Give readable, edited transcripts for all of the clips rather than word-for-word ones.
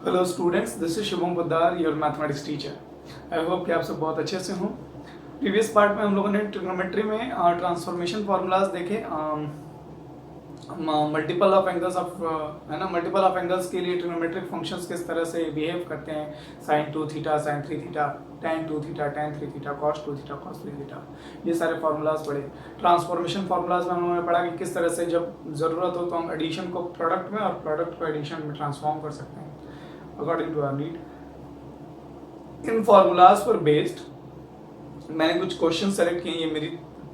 Hello students, this is Shubham Poddar, your mathematics teacher. I hope कि आप सब बहुत अच्छे से हों। प्रीवियस पार्ट में हम लोगों ने ट्रिग्नोमेट्री में ट्रांसफॉर्मेशन फार्मूलाज देखे, मल्टीपल ऑफ एंगल्स ऑफ है ना, मल्टीपल ऑफ एंगल्स के लिए ट्रिग्नोमेट्रिक फंक्शंस किस तरह से बिहेव करते हैं, sine 2 theta, sine 3 theta, tan 2 theta, tan 3 theta, cos 2 theta, cos 3 theta, ये सारे फार्मूलाज पढ़े। ट्रांसफॉर्मेशन फार्मूलाज में हमने पढ़ा कि किस तरह से जब ज़रूरत हो तो हम एडिशन को प्रोडक्ट में और प्रोडक्ट को एडिशन में ट्रांसफॉर्म कर सकते हैं अकॉर्डिंग टू आवर नीड। इन फार्मूलाज पर बेस्ड मैंने कुछ क्वेश्चन सेलेक्ट किए, ये मेरी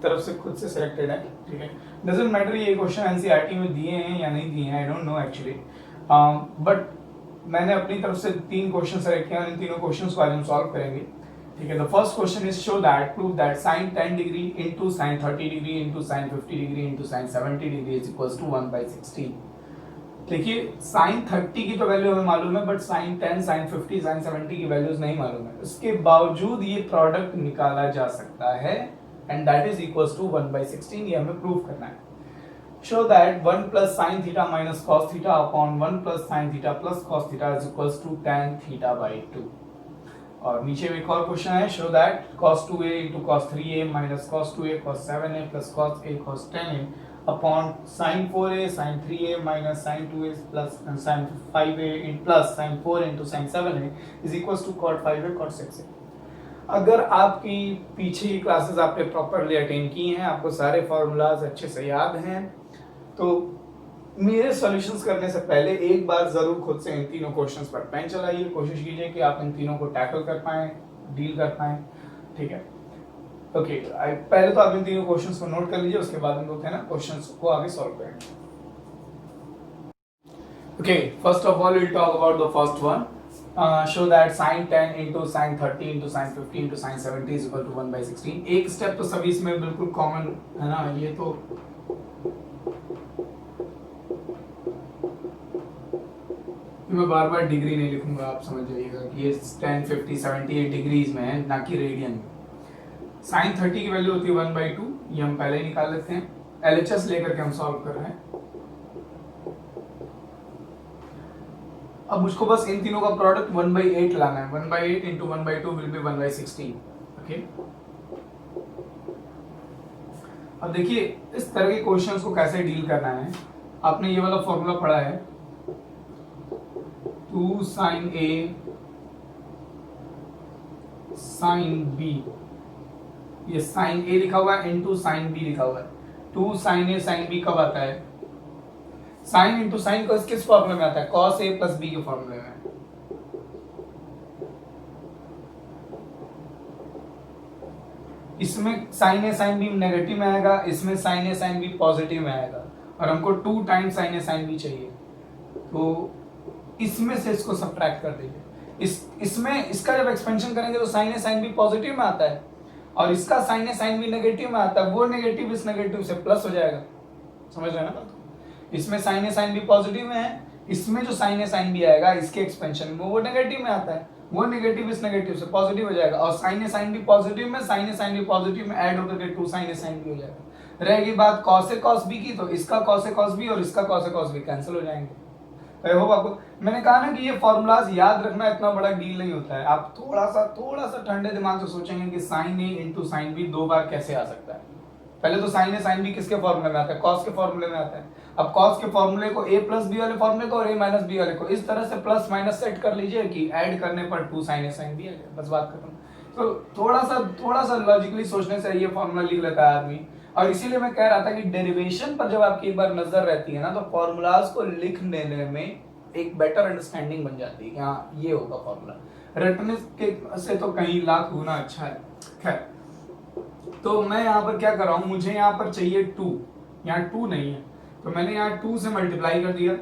तरफ से खुद से सिलेक्टेड है, ठीक है। डजंट मैटर ये क्वेश्चन एनसीईआरटी में दिए हैं या नहीं दिए हैं, I don't know actually, but मैंने अपनी तरफ से 3 क्वेश्चन सेलेक्ट किए और इन तीनों क्वेश्चंस को आज हम सॉल्व करेंगे, ठीक है। The first question is show that prove that sin 10 degree into sin 30 degree into sin 50 degree into sin 70 degree is equals to 1/16। देखिए sin 30 की तो वैल्यू हमें मालूम है, बट sin 10, sin 50, sin 70 की वैल्यूज नहीं मालूम है। उसके बावजूद ये प्रोडक्ट निकाला जा सकता है and that is equals to 1/16। ये हमें प्रूव करना है। Show that 1 plus sin theta minus cos theta upon 1 plus sin theta plus cos theta is equals to tan theta by 2। और नीचे में एक और क्वेश्चन है, show that cos 2a into cos 3a minus cos 2a cos 7a plus cos a cos 10a upon sin 4a sin 3a minus sin 2a plus sin 5a plus sin 4 into sin 7a is equals to cot 5a cot 6a। अगर आपकी पीछे की classes आपने properly attend की हैं, आपको सारे formulas अच्छे से याद हैं, तो मेरे सॉल्यूशंस करने से पहले एक बार जरूर खुद से इन तीनों क्वेश्चंस पर पेन चलाइए। कोशिश कीजिए कि आप इन तीनों को टैकल कर पाएं, डील कर पाएं, ठीक है। ओके, पहले तो आप इन तीनों क्वेश्चंस को नोट कर लीजिए, उसके बाद हम लोग है ना क्वेश्चंस को आगे सॉल्व करेंगे। Okay, first of all will talk about the first one. Show that sin 10 into sin 30 into sin 50 into sin 70 is equal to 1/16। एक स्टेप तो सभी इसमें बिल्कुल कॉमन है ना, ये तो मैं बार बार डिग्री नहीं लिखूंगा, आप समझ जाइएगा कि ये 10, 50, 78 डिग्रीज में है, ना कि रेडियन में। sin 30 की वैल्यू होती है 1/2, ये हम पहले ही निकाल लेते हैं, LHS लेकर के हम सॉल्व कर रहे हैं। अब मुझको बस इन तीनों का प्रोडक्ट 1/8 लाना है। 1/8 into 1/2 विल बी 1/16। ओके, अब देखिए इस तरह के क्वेश्चंस को कैसे डील करना है। आपने ये वाला फॉर्मूला पढ़ा है, 2 sin A sin B, ये sin A लिखा हुआ है into sin B लिखा हुआ है। 2 sin A sin B कब आता है? sin इंटू साइन किस फॉर्मूले में आता है? cos A प्लस B के फॉर्मूले में। इसमें sin A sin B negative में आएगा, इसमें sin A sin B positive में आएगा, और हमको 2 times sin A sin B चाहिए, तो इसमें से इसको सब्ट्रैक्ट कर दीजिए। इसमें इसका जब एक्सपेंशन करेंगे तो sin A sin B positive में आता है, और इसका sin A sin B negative में आता है, वो नेगेटिव इस नेगेटिव से प्लस हो जाएगा। समझ रहे हैं ना? इसमें sin A sin B positive में है, इसमें जो sin A sin B आएगा इसके एक्सपेंशन में वो नेगेटिव में आता है, वो नेगेटिव इस नेगेटिव से पॉजिटिव हो जाएगा, और sin A sin B positive में sin A sin B positive में ऐड होकर के 2 sin A sin B हो जाएगा। रहेगी बात cos A cos B की, तो इसका cos A cos B और इसका cos A cos B cancel हो जाएंगे। आई होप आपको, मैंने कहा ना कि ये फॉर्मूलाज याद रखना इतना बड़ा डील नहीं होता है। आप थोड़ा सा ठंडे दिमाग से सोचेंगे कि sin A into sin B 2 बार कैसे आ सकता है। पहले तो sin A sin B किसके फॉर्मूले में आता है? cos के फॉर्मूले में आता है। अब cos के फॉर्मूले को a प्लस b वाले फॉर्मूले को और a माइनस b वाले को इस तरह से प्लस माइनस सेट कर लीजिए कि ऐड करने पर 2 sin A sin B आ जाए, बस बात खत्म। तो थोड़ा सा लॉजिकली सोचने से ये फॉर्मूला लिख लेता है आदमी, और इसीलिए मैं कह रहा था कि डेरिवेशन पर जब आपकी एक बार नजर रहती है ना, तो फॉर्मूलाज को लिखने में एक बेटर अंडरस्टैंडिंग बन जाती है कि हाँ ये होगा फॉर्मूला। रटने के से तो कहीं लाख गुना अच्छा है। खैर, तो मैं यहाँ पर क्या कर रहा हूँ, मुझे यहाँ पर चाहिए 2, यहाँ 2 नहीं है, तो मैंने यहाँ 2 से मल्टीप्लाई कर दिया।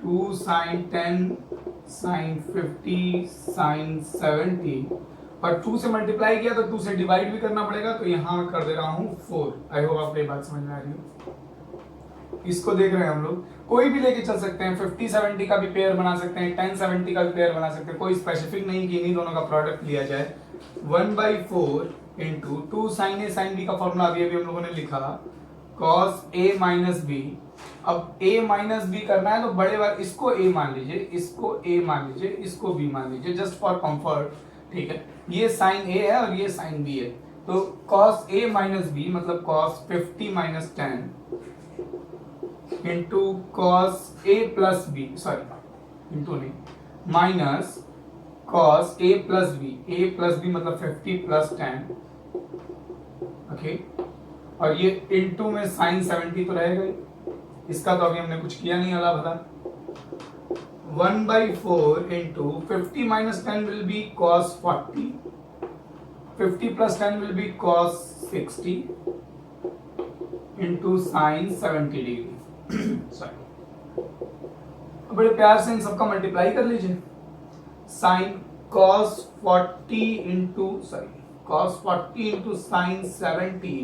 2 sin 10 sin 50 sin 70, और 2 से मल्टीप्लाई किया तो 2 से डिवाइड भी करना पड़ेगा, तो यहाँ कर दे रहा हूँ 4। आई होप आपको ये बात समझ में आ रही हो। इसको देख रहे हैं हम लोग, कोई भी लेके चल सकते हैं, 50 70 का भी पेयर बना सकते हैं, 10 70 का भी पेयर बना सकते हैं, कोई स्पेसिफिक नहीं कि इन्हीं दोनों का प्रोडक्ट लिया जाए। 1/4 into 2 sin A sin B का फॉर्मूला अभी हम लोगों ने लिखा, cos A माइनस B अब a माइनस बी करना है तो बड़े वाले इसको a मान लीजिए, इसको a मान लीजिए, इसको b मान लीजिए, जस्ट फॉर कंफर्ट, ठीक है। ये साइन a है और ये साइन b है, तो cos a माइनस b मतलब cos 50 minus 10 into cos a plus b, sorry into नहीं, minus cos a plus b मतलब 50 प्लस 10, ओके। और ये इंटू में साइन 70 तो रहेगा ही, इसका तो अभी हमने कुछ किया नहीं अला भला। 1/4 into 50 minus 10 will be cos 40, 50 plus 10 will be cos 60 into sine 70 degree. Sorry, बड़े प्यार से इन सबका मल्टीप्लाई कर लीजिए। Sine cos 40 into sine 70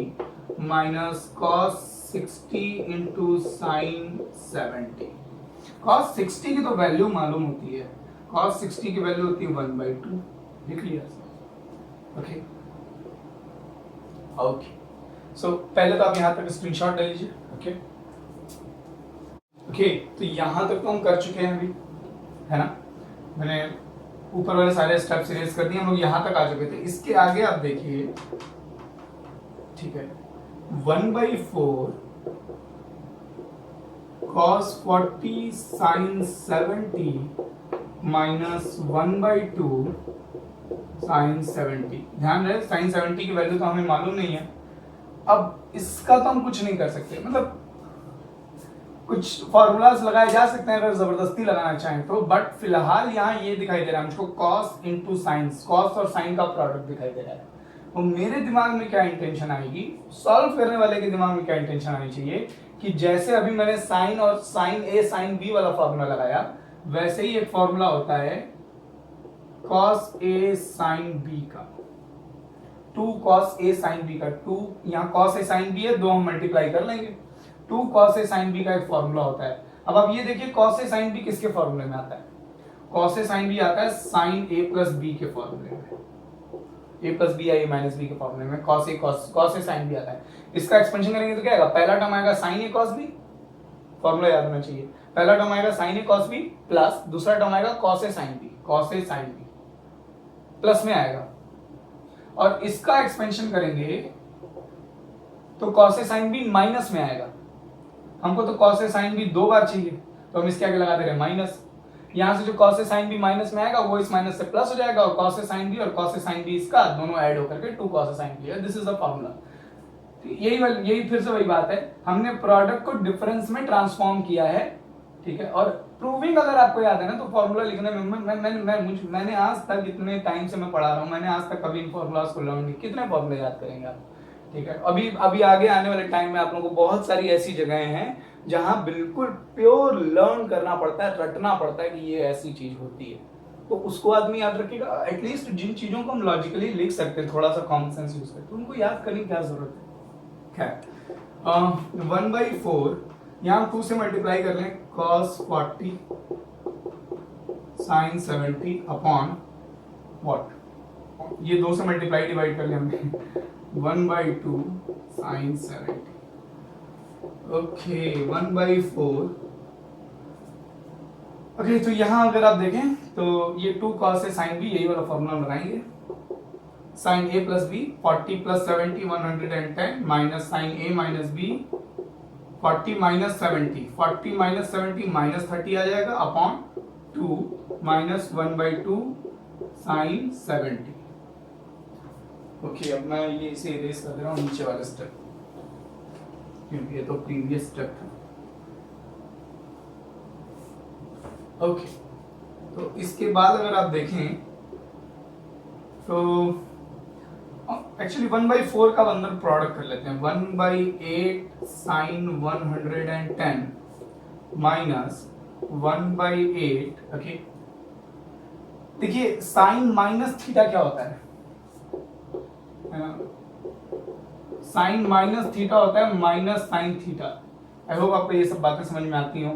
minus cos 60 into sine 70। cos 60 की तो वैल्यू मालूम होती है, cos 60 की वैल्यू होती है 1/2, लिख लिया। ओके ओके, सो पहले तो आप यहां तक स्क्रीनशॉट ले लीजिए। ओके ओके, तो यहां तक तो हम कर चुके हैं अभी, है ना। मैंने ऊपर वाले सारे स्टेप्स इरेज कर दिए, हम लोग यहां तक आ चुके थे। इसके आगे आप देखिए, ठीक है, 1/4 cos 40 sin 70 माइनस 1/2 sin 70। ध्यान रहे sin 70 की वैल्यू तो हमें मालूम नहीं है। अब इसका तो हम कुछ नहीं कर सकते, मतलब कुछ फॉर्मूलाज लगाए जा सकते हैं अगर जबरदस्ती लगाना चाहें तो, बट फिलहाल यहाँ ये दिखाई दे रहा है मुझको cos इंटू साइन, cos और साइन का प्रोडक्ट दिखाई दे रहा है। तो मेरे दिमाग में क्या इंटेंशन आएगी, सॉल्व करने वाले के दिमाग में क्या इंटेंशन आनी चाहिए कि जैसे अभी मैंने साइन और साइन ए साइन बी वाला फॉर्मूला लगाया, वैसे ही एक फॉर्मूला होता है cos a sin b का, 2 cos a sin b का, 2 यहाँ cos a sin b है, 2 हम मल्टीप्लाई कर लेंगे, 2 cos a sin b का एक फॉर्मूला होता है। अब आप ये देखिए cos a sin b किसके फॉर्मूले में आता है, cos a sin b आता है sin a प्लस b के फॉर्मूले में, a प्लस b या a माइनस b के फॉर्मूले में cos a sin b आता है। इसका एक्सपेंशन करेंगे तो क्या आएगा, पहला टर्म आएगा sin a cos b, formula याद होना चाहिए, पहला टर्म आएगा sin a cos b plus दूसरा टर्म आएगा cos a sin b plus में आएगा, और इसका एक्सपेंशन करेंगे तो cos a sin b minus में आएगा। हमको तो cos a sin b 2 बार चाहिए, तो हम इसके आगे लगा दे रहे हैं माइनस। यहां से जो cos a sin b minus में आएगा वो इस माइनस से प्लस हो जाएगा, और cos a sin b और cos a sin b इसका दोनों ऐड होकर के 2 cos a sin b है। This is the formula. यही फिर से वही बात है, हमने प्रोडक्ट को डिफरेंस में ट्रांसफॉर्म किया है, ठीक है। और प्रूविंग अगर आपको याद है ना, तो फॉर्मूला लिखने में मैंने आज तक इतने टाइम से मैं पढ़ा रहा हूँ, मैंने आज तक कभी इन फॉर्मूलाज को लर्न नहीं, कितने फॉर्मूले याद करेंगे आप, ठीक है। अभी आगे आने वाले टाइम में आप लोगों को बहुत सारी ऐसी जगहें हैं जहां बिल्कुल प्योर लर्न करना पड़ता है, रटना पड़ता है कि ये ऐसी चीज होती है, तो उसको आदमी याद रखेगा। एटलीस्ट जिन चीजों को हम लॉजिकली लिख सकते हैं, थोड़ा सा कॉमन सेंस यूज करते हैं, उनको याद करने की क्या जरूरत है। खैर 1/4 यहाँ 2 से मल्टीप्लाई कर लें, cos 40 sin 70 अपॉन व्हाट, ये 2 से मल्टीप्लाई डिवाइड कर लें हमने 1/2 sin 70। ओके 1/4। ओके, तो यहाँ अगर आप देखें तो ये 2 cos a sin b, यही वाला फॉर्मूला बनाएंगे, sin a plus b 40 plus 70 110 minus sin a minus b 40 minus 70, 40 minus 70 minus 30 आ जाएगा अपॉन 2 माइनस 1/2 sin 70। ओके, अब मैं ये इसे इरेज कर दे रहा हूँ नीचे वाले स्टेप, क्योंकि ये तो प्रीवियस स्टेप था। ओके, तो इसके बाद अगर आप देखें तो एक्चुअली 1/4 का अंदर प्रोडक्ट कर लेते हैं, 1/8 sin 110 माइनस 1/8। ओके, देखिए साइन माइनस थीटा क्या होता है, साइन माइनस थीटा होता है माइनस साइन थीटा। आई होप आपको ये सब बातें समझ में आती हो।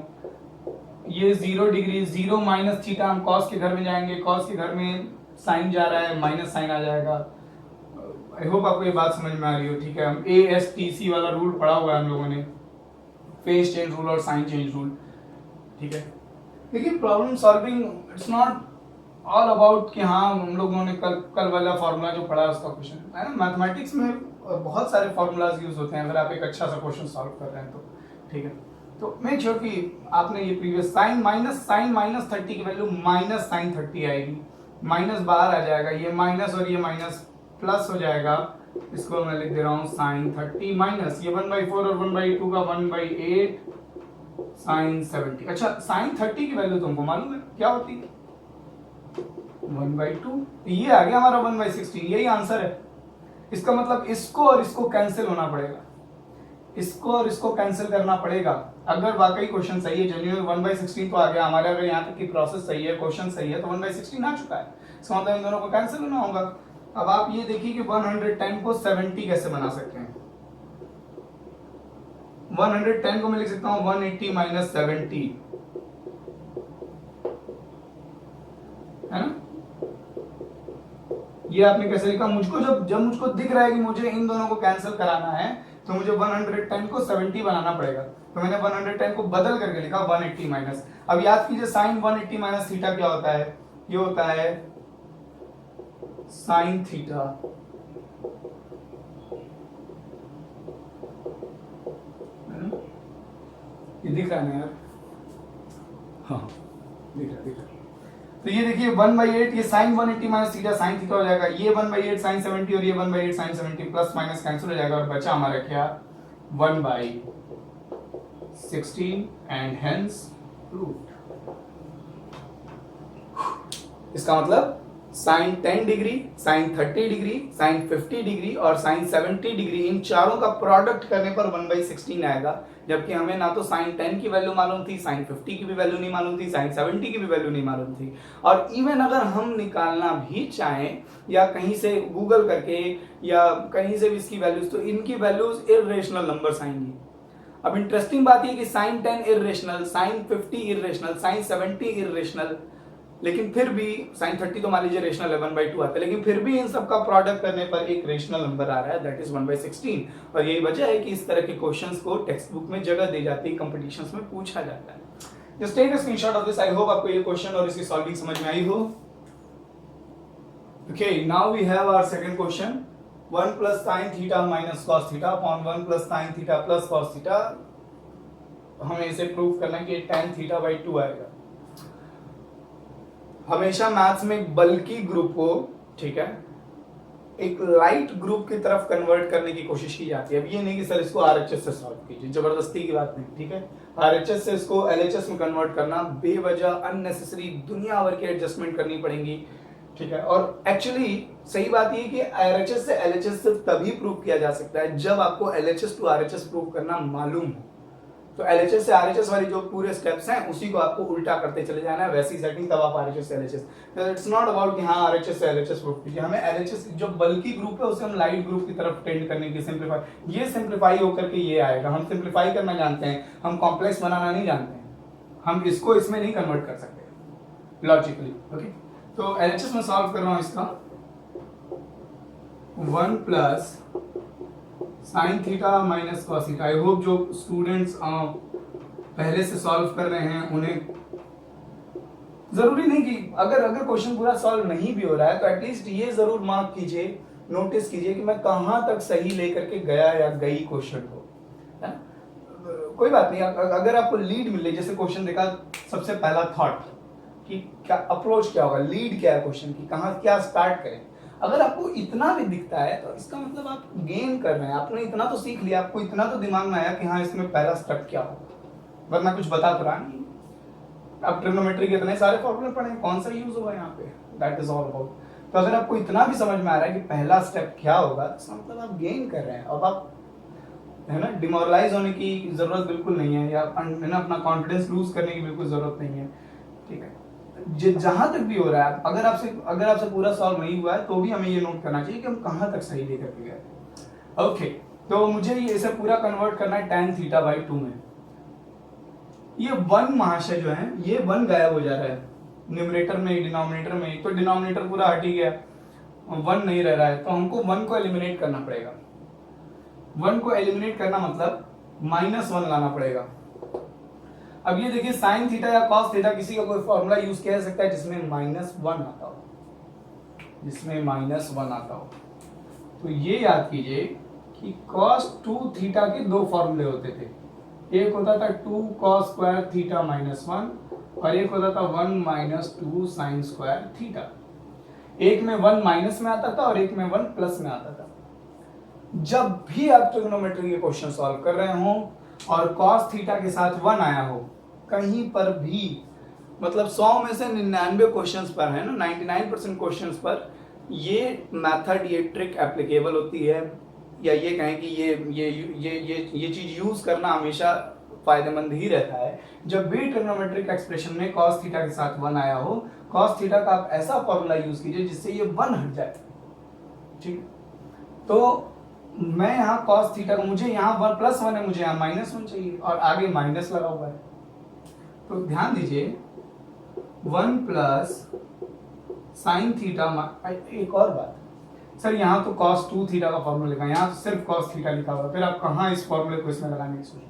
ये 0 डिग्री 0 माइनस थीटा, हम कॉस के घर में जाएंगे, कॉस के घर में साइन जा रहा है, माइनस साइन आ जाएगा। आई होप आपको ये बात समझ में आ रही हो, ठीक है। हम ASTC वाला रूल पढ़ा हुआ है हम लोगों ने, फेज चेंज रूल और साइन चेंज रूल, ठीक है। देखिए problem solving it's not all about कि हाँ हम लोगों ने कल वाला फॉर्मूला जो पढ़ा उसका क्वेश्चन है ना। मैथमेटिक्स में बहुत सारे फॉर्मूलाज यूज होते हैं अगर आप एक अच्छा सा क्वेश्चन सॉल्व कर रहे हैं तो, ठीक है। तो मेक श्योर कि आपने ये प्रीवियस साइन माइनस 30 की वैल्यू माइनस साइन 30 आएगी, माइनस बाहर आ जाएगा, ये माइनस और ये माइनस प्लस हो जाएगा। इसको मैं लिख दे रहा हूँ साइन 30 माइनस ये 1/4 और 1/2 का 1/8 साइन 70। अच्छा साइन 30 की वैल्यू तुमको मालूम है क्या होती है? 1/2। ये आ गया हमारा 1/16, यही आंसर है। इसका मतलब इसको और इसको कैंसिल होना पड़ेगा, इसको और इसको कैंसिल करना पड़ेगा। अगर वाकई क्वेश्चन सही है, जेन्युइन 1/16 तो आ गया हमारे, अगर यहाँ तक की प्रोसेस सही है, क्वेश्चन सही है, तो 1/16 आ चुका है। इसका मतलब इन दोनों को कैंसिल होना होगा। अब आप ये देखिए कि 110 को 70 कैसे बना सकते हैं। 110 को मैं लिख सकता हूं 180 माइनस 70, है ना। ये आपने कैसे लिखा? मुझको जब मुझको दिख रहा है कि मुझे इन दोनों को कैंसिल कराना है तो मुझे 110 को 70 बनाना पड़ेगा, तो मैंने 110 को बदल करके लिखा 180 माइनस। अब याद कीजिए साइन 180 माइनस थीटा क्या होता है? ये होता है साइन थीटा, ये दिख रहा है ना यार? हाँ दिख रहा। तो ये देखिए 1/8 ये sine 180 minus theta sine theta हो जाएगा, ये 1/8 साइन 70 और ये 1/8 साइन 70 प्लस माइनस कैंसिल हो जाएगा और बचा हमारा क्या 1/16 एंड हेंस रूट। इसका मतलब sine 10 degree, sine 30 degree, sine 50 degree और साइन 70 डिग्री, इन चारों का प्रोडक्ट करने पर 1/16 आएगा। जबकि हमें ना तो साइन 10 की वैल्यू मालूम थी, साइन 50 की भी वैल्यू नहीं मालूम थी, साइन 70 की भी वैल्यू नहीं मालूम थी। और इवन अगर हम निकालना भी चाहें या कहीं से गूगल करके या कहीं से भी इसकी वैल्यूज, तो इनकी वैल्यूज इर्रेशनल नंबर्स आएंगी। अब इंटरेस्टिंग बात यह कि sine 10 irrational, sine 50 irrational, sine 70 irrational, लेकिन फिर भी साइन 30 तो मान लीजिए रेशनल है 1/2 आता है, लेकिन फिर भी इन सब का प्रोडक्ट करने पर एक रेशनल नंबर आ रहा है, दैट इज 1/16। और यही वजह है कि इस तरह के क्वेश्चंस को टेक्स्ट बुक में जगह दी जाती है, कंपटीशंस में पूछा जाता है। Just take a screenshot of this. I hope आपको ये क्वेश्चन और इसकी सॉल्विंग समझ में आई हो। Okay, now we have our second question, 1 plus sine theta minus cos theta upon 1 plus sine theta plus cos theta. हमें इसे प्रूव करना है कि tan θ/2 आएगा। हमेशा मैथ्स में एक बल्कि ग्रुप को, ठीक है, एक लाइट ग्रुप की तरफ कन्वर्ट करने की कोशिश की जाती है। अब ये नहीं कि सर इसको आरएचएस से सॉल्व कीजिए, जबरदस्ती की बात नहीं, ठीक है। आरएचएस से इसको एलएचएस में कन्वर्ट करना बेवजह अननेसेसरी दुनिया भर की एडजस्टमेंट करनी पड़ेंगी, ठीक है। और एक्चुअली सही बात ये कि आरएचएस से एलएचएस सिर्फ तभी प्रूव किया जा सकता है जब आपको एलएचएस टू आरएचएस प्रूव करना मालूम हो। तो एलएचएस से आरएचएस वाली जो पूरे स्टेप्स हैं उसी को आपको उल्टा करते चले जाना है, वैसी सेटिंग, तब आप आरएचएस से एलएचएस। इट्स नॉट अबाउट कि हाँ आरएचएस से एलएचएस प्रूव कीजिए, हमें एलएचएस जो बल्कि ग्रुप है उसे हम लाइट ग्रुप की तरफ टेंड करने की, सिंप्लीफाई, ये सिंप्लीफाई होकर के ये आएगा। हम सिंप्लीफाई करना जानते हैं, हम कॉम्प्लेक्स बनाना नहीं जानते हैं, हम इसको इसमें नहीं कन्वर्ट कर सकते लॉजिकली। ओके, तो एलएचएस में सॉल्व कर रहा हूं इसका 1 plus sine theta minus cos theta. I hope जो स्टूडेंट्स पहले से सॉल्व कर रहे हैं उन्हें जरूरी नहीं कि अगर क्वेश्चन पूरा सॉल्व नहीं भी हो रहा है तो एटलीस्ट ये जरूर मार्क कीजिए, नोटिस कीजिए कि मैं कहां तक सही लेकर के गया या गई क्वेश्चन को, है ना। कोई बात नहीं, अगर आपको लीड मिले, जैसे क्वेश्चन देखा, सबसे पहला थॉट कि क्या अप्रोच क्या होगा, लीड क्या है क्वेश्चन की, कहां क्या स्टार्ट करें, अगर आपको इतना भी दिखता है तो इसका मतलब आप गेन कर रहे हैं, आपने इतना तो सीख लिया, आपको इतना तो दिमाग में आया कि हाँ इसमें पहला स्टेप क्या होगा, वरना कुछ बता तो रहा नहीं। अब ट्रिग्नोमेट्री के इतने सारे फॉर्मूले पढ़े, कौन सा यूज होगा यहाँ पे, दैट इज ऑल अबाउट। तो अगर आपको इतना भी समझ में आ रहा है कि पहला स्टेप क्या होगा, तो मतलब आप गेन कर रहे हैं। अब आप, है ना, डिमोरलाइज होने की जरूरत बिल्कुल नहीं है, या है ना अपना कॉन्फिडेंस लूज करने की बिल्कुल जरूरत नहीं है, ठीक है। जहां तक भी हो रहा है, अगर आपसे पूरा सॉल्व नहीं हुआ है तो भी हमें ये नोट करना चाहिए कि हम कहां तक सही लेकर के गए। ओके, तो मुझे ये इसे पूरा कन्वर्ट करना है tan θ/2 में। ये 1 महाशय जो है, ये 1 गायब हो जा रहा है न्यूमरेटर में, डिनोमिनेटर में, तो डिनोमिनेटर पूरा हट ही गया, 1 नहीं रह रहा है, तो हमको 1 को एलिमिनेट करना पड़ेगा। 1 को एलिमिनेट करना मतलब -1 लाना पड़ेगा। अब ये देखिए साइन थीटा या कॉस थीटा किसी का कोई फॉर्मूला यूज किया जा सकता है जिसमें -1 आता हो, जिसमें -1 आता हो। तो ये याद कीजिए कि cos 2 थीटा के दो फॉर्मूले होते थे, एक होता था 2 cos स्क्वायर थीटा -1 और एक होता था 1 - 2 साइन स्क्वायर थीटा। एक में 1 माइनस में आता था और एक में 1 प्लस में आता था। जब भी आप ट्रिग्नोमेट्री के क्वेश्चन सॉल्व कर रहे हो और cos थीटा के साथ 1 आया हो, कहीं पर भी मतलब 100 में से 99 क्वेश्चंस पर है ना, 99% क्वेश्चंस पर ये मेथड, ये ट्रिक एप्लीकेबल होती है, या ये कहें कि ये चीज यूज करना हमेशा फायदेमंद ही रहता है। जब भी ट्रिग्नोमेट्रिक एक्सप्रेशन में cos थीटा के साथ 1 आया हो, cos थीटा का आप ऐसा फॉर्मूला यूज कीजिए जिससे ये 1 हट जाए। ठीक, तो मैं यहाँ cos थीटा को, मुझे यहाँ 1 + 1 है, मुझे यहाँ -1 चाहिए और आगे माइनस लगा हुआ है। तो ध्यान दीजिए 1 प्लस साइन थीटा, एक और बात सर, यहाँ तो cos 2 थीटा का फॉर्मूला लिखा है, यहाँ तो सिर्फ cos थीटा लिखा हुआ, फिर आप कहाँ इस फॉर्मूले को इसमें लगाने की सोचिए।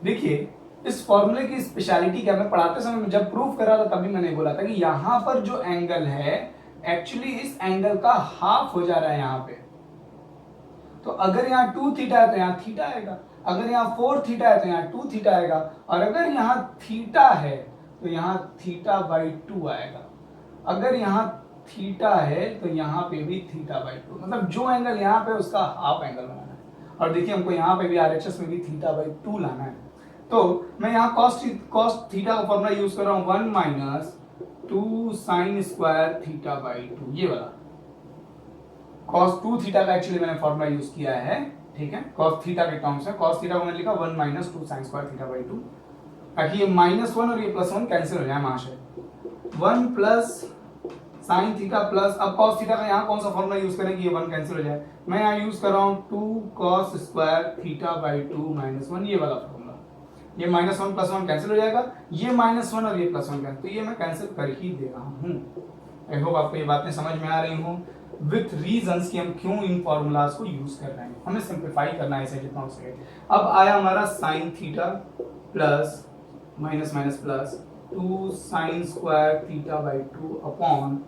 देखिए इस फॉर्मूले की स्पेशलिटी क्या, मैं पढ़ाते समय जब प्रूफ कर रहा था तभी मैंने बोला था कि यहाँ पर जो एंगल है एक्चुअली इस एंगल का हाफ हो जा रहा है यहाँ पे। तो अगर यहाँ 2 थीटा है तो यहाँ थीटा आएगा, अगर यहाँ 4 थीटा है तो यहाँ 2 थीटा आएगा, और अगर यहाँ थीटा है तो यहाँ θ/2 आएगा। अगर यहाँ थीटा है तो यहाँ पे भी θ/2, मतलब जो एंगल यहाँ पे उसका हाफ एंगल बनाना है। और देखिए हमको यहाँ पे भी RHS में भी θ/2 लाना है। तो मैं यहाँ cos थीटा का फॉर्मूला यूज कर रहा हूँ 1 - 2 साइन स्क्वायर θ/2, ये वाला cos 2 थीटा का एक्चुअली मैंने फॉर्मूला यूज किया है। ठीक है, cos थीटा के टर्म्स में cos थीटा को मैंने लिखा 1 - 2 साइन स्क्वायर θ/2, ताकि ये -1 और ये +1 कैंसिल हो जाए महाशय। 1 प्लस साइन थीटा प्लस, अब cos थीटा का यहाँ कौन सा फॉर्मूला यूज करें कि ये 1 कैंसिल हो जाए, मैं यहाँ यूज कर रहा हूँ 2 cos स्क्वायर θ/2 -1, ये वाला फॉर्मूला। ये -1 + 1 कैंसिल हो जाएगा, ये -1 और ये +1 कैंसिल, तो ये मैं कैंसिल कर ही दे रहा हूँ। आई होप आपको ये बातें समझ में आ रही हूँ विथ रीजंस कि हम क्यों इन फॉर्मूलाज को यूज कर रहे हैं, हमें सिंप्लीफाई करना है इसे जितना हो सके। अब आया हमारा sine theta plus minus plus 2 sine square θ/2 upon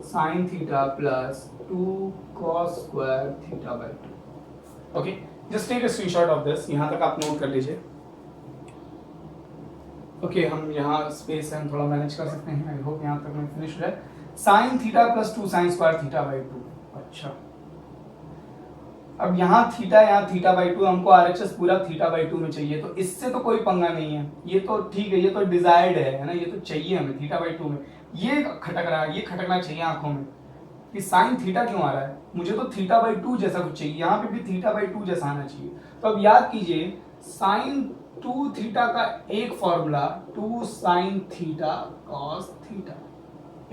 sine theta plus 2 cos square θ/2। Okay, just take a screenshot of this, यहां तक आप नोट कर लीजिए। ओके, हम यहाँ स्पेस है हम थोड़ा मैनेज कर सकते हैं। आई होप यहाँ तक में फिनिश हो जाए। Sine theta plus 2 sine square θ/2। अच्छा, अब यहाँ थीटा θ/2, हमको RHS पूरा θ/2 में चाहिए, तो इससे तो कोई पंगा नहीं है, ये तो ठीक है, ये तो डिजायर्ड है ना, ये तो चाहिए हमें θ/2 में। ये खटक रहा है, ये खटकना चाहिए आंखों में कि साइन थीटा क्यों आ रहा है, मुझे तो θ/2 जैसा कुछ चाहिए, यहाँ पे भी θ/2 जैसा आना चाहिए। तो अब याद कीजिए साइन 2 थीटा का एक formula 2 sine theta cos theta,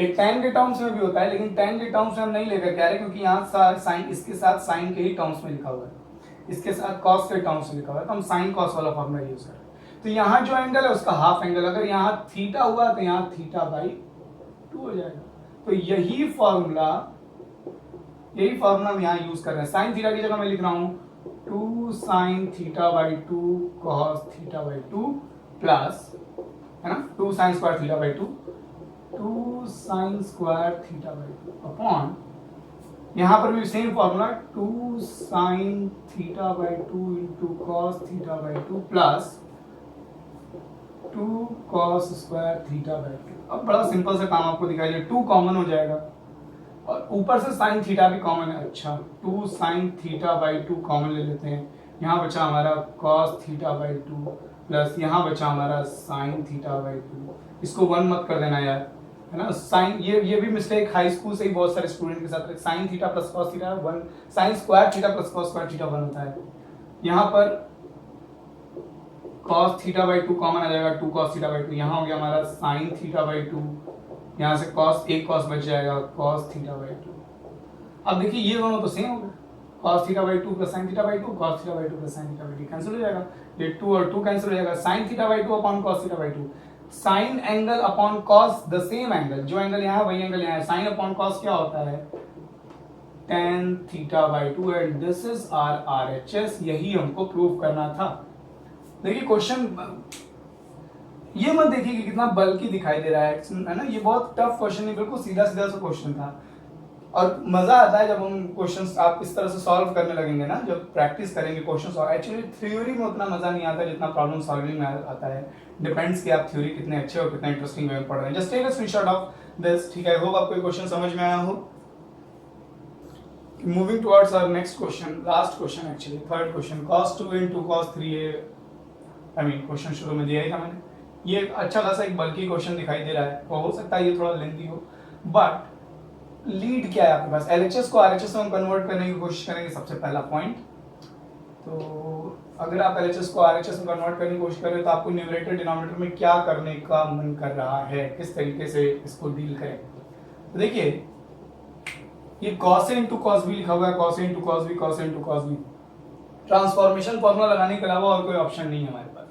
एक tan के टर्म्स में भी होता है, लेकिन tan के टर्म्स में हम नहीं लेकर के आ रहे क्योंकि यहाँ साइन इसके साथ साइन के ही टर्म्स में लिखा हुआ है, इसके साथ cos के टर्म्स में लिखा हुआ है, तो हम साइन cos वाला फॉर्मूला यूज कर रहे हैं। तो यहाँ जो एंगल है उसका हाफ एंगल, अगर यहाँ थीटा हुआ तो यहाँ θ/2 हो जाएगा। तो यही फॉर्मूला हम यहाँ यूज कर रहे हैं। साइन थीटा की जगह मैं लिख रहा हूँ 2 साइन θ/2 cos θ/2 प्लस, है ना, 2 sine square θ/2 2 sine square θ/2 upon, यहाँ पर भी same formula 2 sine θ/2 into cos θ/2 plus 2 cos square θ/2। अब बड़ा सिंपल सा काम आपको दिखाई दे, 2 कॉमन हो जाएगा और ऊपर से साइन थीटा भी कॉमन है। अच्छा, 2 साइन θ/2 कॉमन ले लेते हैं, यहाँ बचा हमारा cos θ/2 प्लस यहाँ बचा हमारा साइन θ/2। इसको 1 मत कर देना यार, है ना। साइन, ये भी मिस्टेक हाई स्कूल से ही बहुत सारे स्टूडेंट के साथ, sign theta plus cos theta 1, sine square theta plus cos square theta 1 होता है। यहाँ पर cos θ/2 कॉमन आ जाएगा, 2 cos θ/2, यहाँ हो गया हमारा साइन θ/2, यहाँ से cos, एक cos बच जाएगा cos θ/2। अब देखिए ये दोनों तो सेम हो गए, cos θ/2 plus sin θ/2, cos θ/2 plus sin θ/2 cancel हो जाएगा, ये 2 और 2 कैंसिल हो जाएगा, sin θ/2 upon cos θ/2, sine angle upon cos the same angle, जो एंगल यहाँ है वही एंगल यहाँ है। साइन अपॉन cos क्या होता है, tan theta by 2 and this is our RHS। यही हमको प्रूव करना था। देखिए क्वेश्चन ये मत देखिए कि कितना बल्कि दिखाई दे रहा है ना, ये बहुत टफ क्वेश्चन नहीं, बिल्कुल सीधा सीधा सा क्वेश्चन था। और मजा आता है जब हम क्वेश्चंस आप इस तरह से सॉल्व करने लगेंगे ना, जब प्रैक्टिस करेंगे क्वेश्चंस। और एक्चुअली थ्योरी में उतना मजा नहीं आता जितना प्रॉब्लम सॉल्विंग में आता है। डिपेंड्स कि आप थ्योरी कितने अच्छे और कितने इंटरेस्टिंग वे में पढ़ रहे हैं। Just take a screenshot of this, ठीक है। आई होप आपको ये क्वेश्चन समझ में आया हो। Moving towards our next question, last question actually, third question. cos 2 into cos 3a, I mean question शुरू में दिया ही था मैंने। ये अच्छा खासा एक बल्कि क्वेश्चन दिखाई दे रहा है, तो हो सकता है ये थोड़ा लेंथी हो, बट लीड क्या है आपके पास? LHS को RHS में हम कन्वर्ट करने की कोशिश करेंगे, सबसे पहला पॉइंट। तो अगर आप LHS को RHS में कन्वर्ट करने की कोशिश करें तो आपको न्यूमरेटर डिनोमिनेटर में क्या करने का मन कर रहा है, किस तरीके से इसको डील करें। तो देखिए ये cos A into cos B लिखा हुआ है, cos A into cos B, cos A into cos B। Transformation formula लगाने के अलावा और कोई ऑप्शन नहीं है हमारे पास।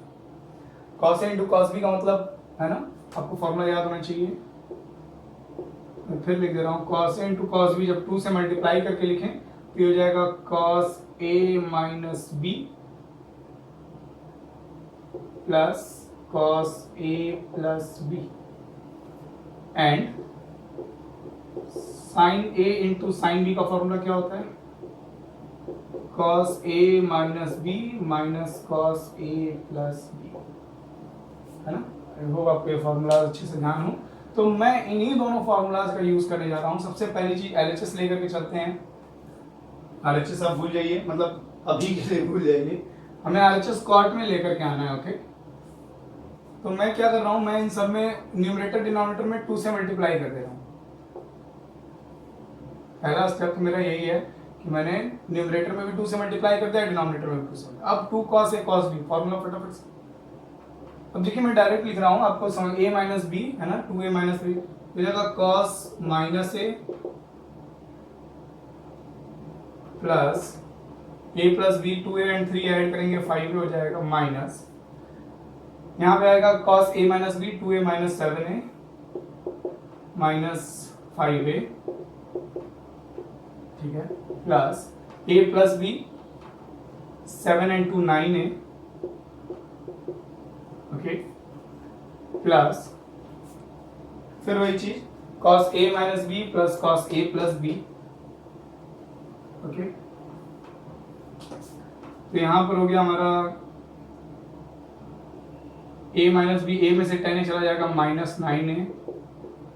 cos A into cos B का मतलब है ना, आपको फॉर्मूला याद होना चाहिए। मैं फिर लिख दे रहा हूँ, cos A into cos B जब 2 से मल्टीप्लाई करके लिखें तो ये हो जाएगा cos A minus B plus cos A plus B and sin A into sin B का फॉर्मूला क्या होता है? cos A minus B minus cos A plus B, है ना। आई होप आपको ये फॉर्मूला अच्छे से ध्यान हो। तो मैं इन्हीं दोनों फॉर्मूलाज का यूज करने जा रहा हूँ। सबसे पहली चीज LHS लेकर के चलते हैं। RHS आप भूल जाइए, मतलब अभी के लिए भूल जाइए, हमें RHS कॉट में लेकर के आना है, ओके। तो मैं क्या कर रहा हूँ, मैं इन सब में न्यूमरेटर डिनोमिनेटर में 2 से मल्टीप्लाई कर दे रहा हूँ। पहला स्टेप मेरा यही है कि मैंने न्यूमरेटर में भी 2 से मल्टीप्लाई कर दिया, डिनोमिनेटर में भी 2 से। अब 2 cos A cos B formula फटाफट से। अब देखिए मैं डायरेक्ट लिख रहा हूँ, आपको समझ, A माइनस बी है ना, 2A माइनस 3 हो जाएगा cos minus A plus A plus B, 2A and 3 add करेंगे 5A हो जाएगा, माइनस यहाँ पे आएगा cos A minus B, 2A minus 7A minus 5A, ठीक है, plus A plus B 7 and 2 9A, okay, plus फिर वही चीज cos A minus B plus cos A plus B, okay. तो यहां पर हो गया हमारा A माइनस B, A में से 10A चला जाएगा minus 9A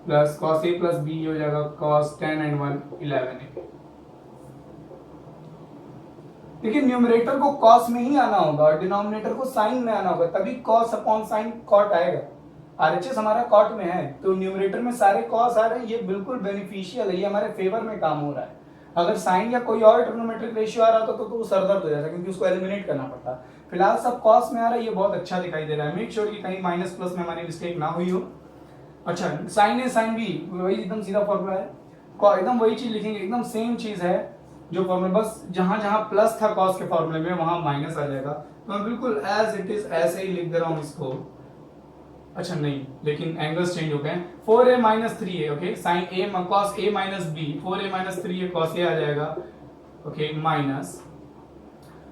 plus cos A plus B हो जाएगा cos 10 एंड 1 11A। देखिए न्यूमरेटर को cos में ही आना होगा और डिनोमिनेटर को साइन में आना होगा, तभी cos अपॉन साइन cot आएगा। RHS हमारा cot में है, तो न्यूमरेटर में सारे cos आ रहे हैं, ये बिल्कुल बेनिफिशियल है, ये हमारे फेवर में काम हो रहा है। अगर साइन या कोई और ट्रिग्नोमेट्रिक रेशियो आ रहा था तो वो सरदर्द हो जाता, क्योंकि उसको एलिमिनेट करना पड़ता। फिलहाल सब cos में आ रहा है, ये बहुत अच्छा दिखाई दे रहा है। मेक श्योर कि कहीं माइनस प्लस में हमारी मिस्टेक ना हुई हो। अच्छा, साइन ए साइन बी वही एकदम सीधा फॉर्मूला है, एकदम वही चीज लिखेंगे, एकदम सेम चीज है जो फॉर्मूला, बस जहां जहां प्लस था cos के फॉर्मूले में वहां माइनस आ जाएगा। तो मैं बिल्कुल एज इट इज ऐसे ही लिख दे रहा हूं इसको। अच्छा नहीं, लेकिन एंगल्स चेंज हो गए। 4A minus 3A, okay, sine A cos A minus B, 4A minus 3A cos A आ जाएगा, okay, minus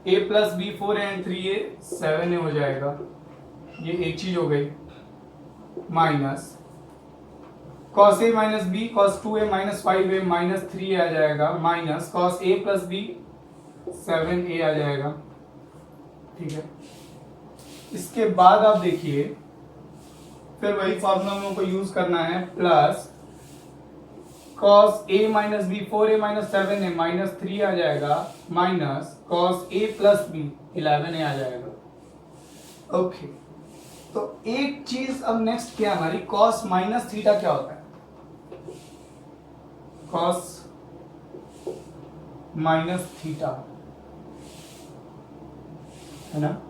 A plus B 4A and 3A 7A हो जाएगा, ये एक चीज हो गई, minus cos A minus B cos 2A minus 5A minus 3A आ जाएगा, minus cos A plus B 7A आ जाएगा, ठीक है। इसके बाद आप देखिए फिर वही फॉर्मूला को यूज करना है, plus cos A minus B 4A minus 7A minus 3 आ जाएगा, minus cos A plus B 11A आ जाएगा, ओके। तो एक चीज अब नेक्स्ट क्या हमारी, cos माइनस थीटा क्या होता है? cos माइनस थीटा, है ना।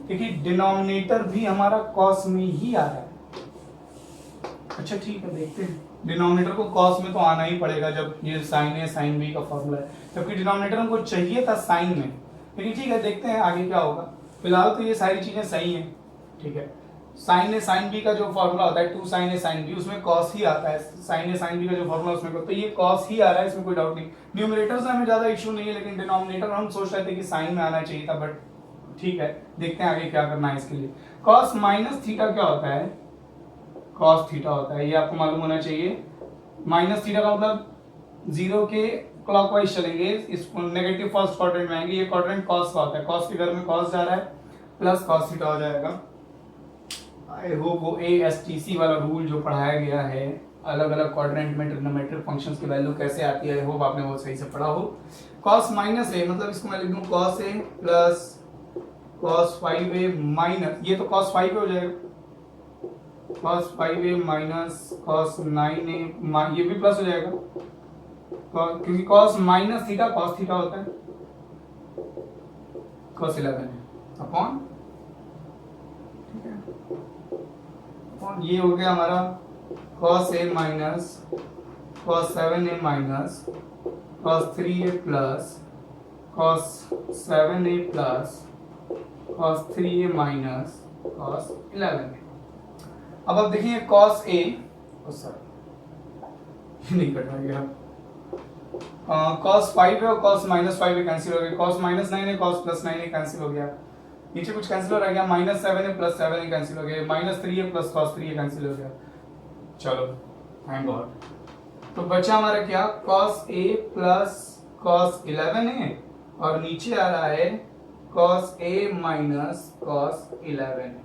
देखिए डिनोमिनेटर भी हमारा cos में ही आ रहा है। अच्छा ठीक है, देखते हैं। डिनोमिनेटर को cos में तो आना ही पड़ेगा जब ये sin A sin B का फॉर्मूला है, जबकि डिनोमिनेटर हमको चाहिए था sin में। लेकिन ठीक है, देखते हैं आगे क्या होगा। फिलहाल तो ये सारी चीजें सही हैं, ठीक है। साइन ए साइन बी का जो फॉर्मूला होता है 2 साइन ए साइन बी, उसमें कॉस ही आता है। साइन ए साइन बी का जो फॉर्मूला उसमें, तो ये कॉस ही आ रहा है, इसमें कोई डाउट नहीं। न्यूमरेटर से हमें ज्यादा इशू नहीं है, लेकिन डिनोमिनेटर हम सोच रहे थे कि साइन में आना चाहिए था, बट ठीक है, देखते हैं आगे क्या करना है इसके लिए। कॉस माइनस थीटा क्या होता है? कॉस थीटा होता है, ये आपको मालूम होना चाहिए। माइनस थीटा का मतलब जीरो के क्लॉकवाइज चलेंगे, इस नेगेटिव फर्स्ट क्वाड्रेंट में आएंगे। ये क्वाड्रेंट कॉस का होता है, कॉस के घर में कॉस जा रहा है, प्लस कॉस थीटा हो जाएगा। आई होप वो ASTC वाला रूल जो पढ़ाया गया है, अलग अलग क्वाड्रेंट में ट्रिग्नोमेट्रिक फंक्शंस की वैल्यू कैसे आती है, आई होप आपने वो सही से पढ़ा हो। कॉस माइनस ए मतलब इसको मैं लिख दूं cos A plus cos 5a minus, ये तो कॉस 5a हो जाएगा, cos 5a minus cos 9a, ये भी प्लस हो जाएगा क्योंकि cos minus theta cos theta होता है, कॉस 11 है अपॉन, ठीक है, अपॉन ये हो गया हमारा cos a minus cos 7a minus cos 3a plus cos 7a plus cos 3a minus cos 11a। अब आप देखिए कॉस a, सॉरी नहीं कट रहा है, कॉस 5 है और कॉस माइनस 5 है कैंसिल हो गया, कॉस माइनस 9 है कॉस प्लस 9 है कैंसिल हो गया, नीचे कुछ कैंसिल हो रहा है, माइनस 7 है प्लस 7 है कैंसिल हो गया, माइनस 3 है प्लस कॉस 3 है कैंसिल हो गया। चलो थैंक गॉड। तो बचा हमारा क्या, कॉस a प्लस कॉस 11 है और नीचे आ रहा है कॉस a माइनस कॉस 11 है।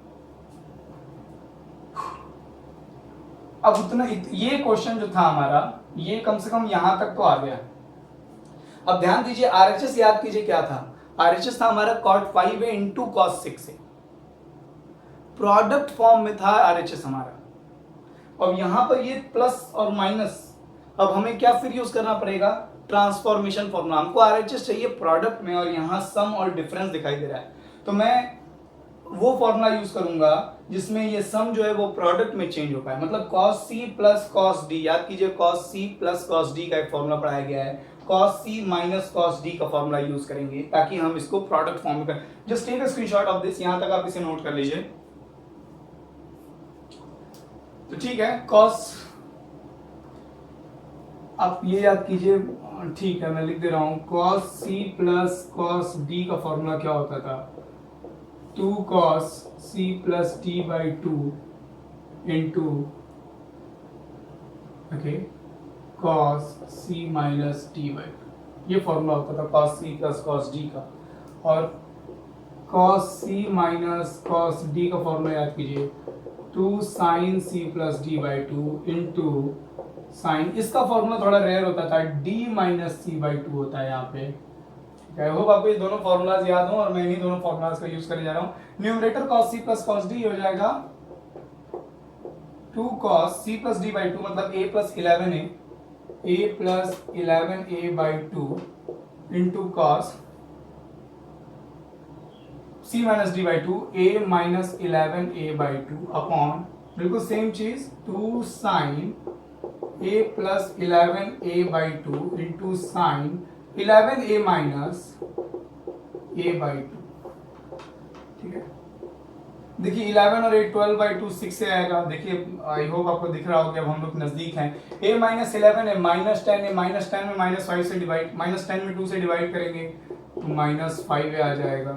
अब उतना ये क्वेश्चन जो था हमारा, ये कम से कम यहां तक तो आ गया। अब ध्यान दीजिए, आरएचएस याद कीजिए क्या था, आरएचएस था हमारा cot 5a into cos 6a, product form में था आरएचएस हमारा। अब यहां पर ये प्लस और माइनस, अब हमें क्या फिर यूज करना पड़ेगा, ट्रांसफॉर्मेशन फॉर्मूला। हमको आरएचएस चाहिए प्रोडक्ट में और यहां सम और डिफरेंस दिखाई दे रहा है, तो मैं वो फॉर्मूला यूज करूंगा जिसमें ये सम जो है वो प्रोडक्ट में चेंज हो पाए, मतलब cos c plus cos d, याद कीजिए cos c plus cos d का एक फॉर्मूला पढ़ाया गया है, cos c minus cos d का फॉर्मूला यूज करेंगे ताकि हम इसको प्रोडक्ट फॉर्म में करें। Just take a screenshot of this, यहां तक आप इसे नोट कर लीजिए। तो ठीक है, cos, आप ये याद कीजिए, ठीक है मैं लिख दे रहा हूं, cos c plus cos d का फॉर्मूला क्या होता था, 2 cos c plus t by 2 into cos c minus t by 2, ये फॉर्मूला होता था cos c plus cos d का। और cos c minus cos d का फॉर्मूला याद कीजिए, 2 sin c plus d by 2 into sin, इसका फॉर्मूला थोड़ा रेयर होता था, d minus c by 2 होता है यहाँ पे। आई होप आपको ये दोनों फॉर्मूलाज याद हो और मैं इन्हीं दोनों फॉर्मूलाज का यूज करने जा रहा हूं। Numerator cos c plus cos d हो जाएगा 2 cos c plus d by 2, मतलब a plus 11a, a plus 11a by 2 into cos c minus d by 2, a minus 11a by 2 upon, बिल्कुल same चीज, 2 sin a plus 11a by 2 into sin 11a minus a by 2, ठीक है। देखिए 11 और 8 12 by 2 6 से आएगा, देखिए आई hope आपको दिख रहा हो कि अब हम लोग नजदीक हैं। a माइनस 11 है, माइनस 10 है, माइनस 10 में माइनस 5 से डिवाइड, माइनस 10 में 2 से डिवाइड करेंगे तो माइनस 5 आ जाएगा,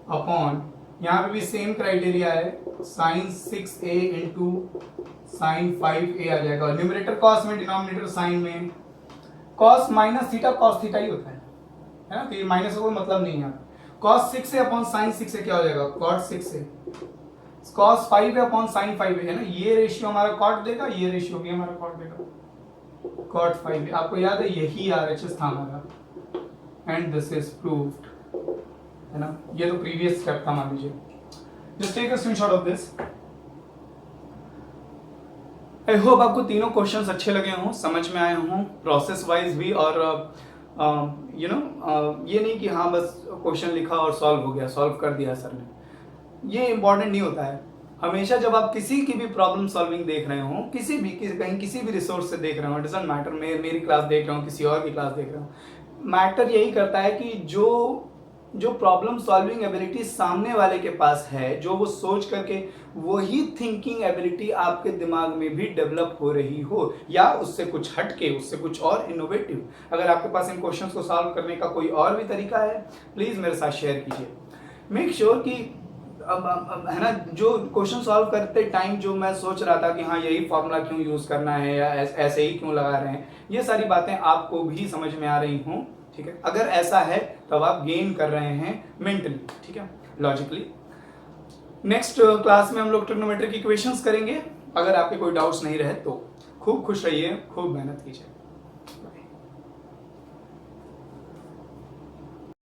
अपॉन यहाँ पे भी सेम क्राइटेरिया है, sine 6a into sine 5a आ जाएगा। न्यूमरेटर कॉस में, डिनोमिनेटर साइन में, cos minus theta cos theta ही होता है ना, तो ये माइनस का कोई मतलब नहीं है। cos 6 है अपॉन sin 6 है क्या हो जाएगा, cot 6 है, cos 5 है अपॉन sin 5 है ना, ये रेशियो हमारा cot देगा, ये रेशियो भी हमारा cot देगा, cot 5 है। आपको याद है यही आरएचएस था हमारा, एंड दिस इज प्रूव्ड, है ना, ये तो प्रीवियस स्टेप था मान लीजिए। Just take a screenshot of this. I hope आपको तीनों क्वेश्चंस अच्छे लगे हों, समझ में आए हों, प्रोसेस वाइज भी, और यू नो ये नहीं कि हाँ बस क्वेश्चन लिखा और सॉल्व हो गया, सॉल्व कर दिया सर ने, ये इंपॉर्टेंट नहीं होता है। हमेशा जब आप किसी की भी प्रॉब्लम सॉल्विंग देख रहे हो, किसी भी रिसोर्स से देख रहे हो, डजंट मैटर, मेरी क्लास देख रहा हूँ, किसी और की क्लास देख रहा हूँ, मैटर यही करता है कि जो जो प्रॉब्लम सॉल्विंग एबिलिटी सामने वाले के पास है, जो वो सोच करके वही थिंकिंग एबिलिटी आपके दिमाग में भी डेवलप हो रही हो, या उससे कुछ हटके, उससे कुछ और इनोवेटिव। अगर आपके पास इन क्वेश्चंस को सॉल्व करने का कोई और भी तरीका है, प्लीज मेरे साथ शेयर कीजिए। मेक श्योर कि अब है ना, जो क्वेश्चन सॉल्व करते टाइम जो मैं सोच रहा था कि हाँ यही फॉर्मूला क्यों यूज करना है या ऐसे ही क्यों लगा रहे हैं, ये सारी बातें आपको भी समझ में आ रही हूँ, ठीक है। अगर ऐसा है तब आप गेन कर रहे हैं मेंटली, ठीक है, लॉजिकली। नेक्स्ट क्लास में हम लोग ट्रिग्नोमेट्री की इक्वेशंस करेंगे। अगर आपके कोई डाउट्स नहीं रहे तो खूब खुश रहिए, खूब मेहनत कीजिए।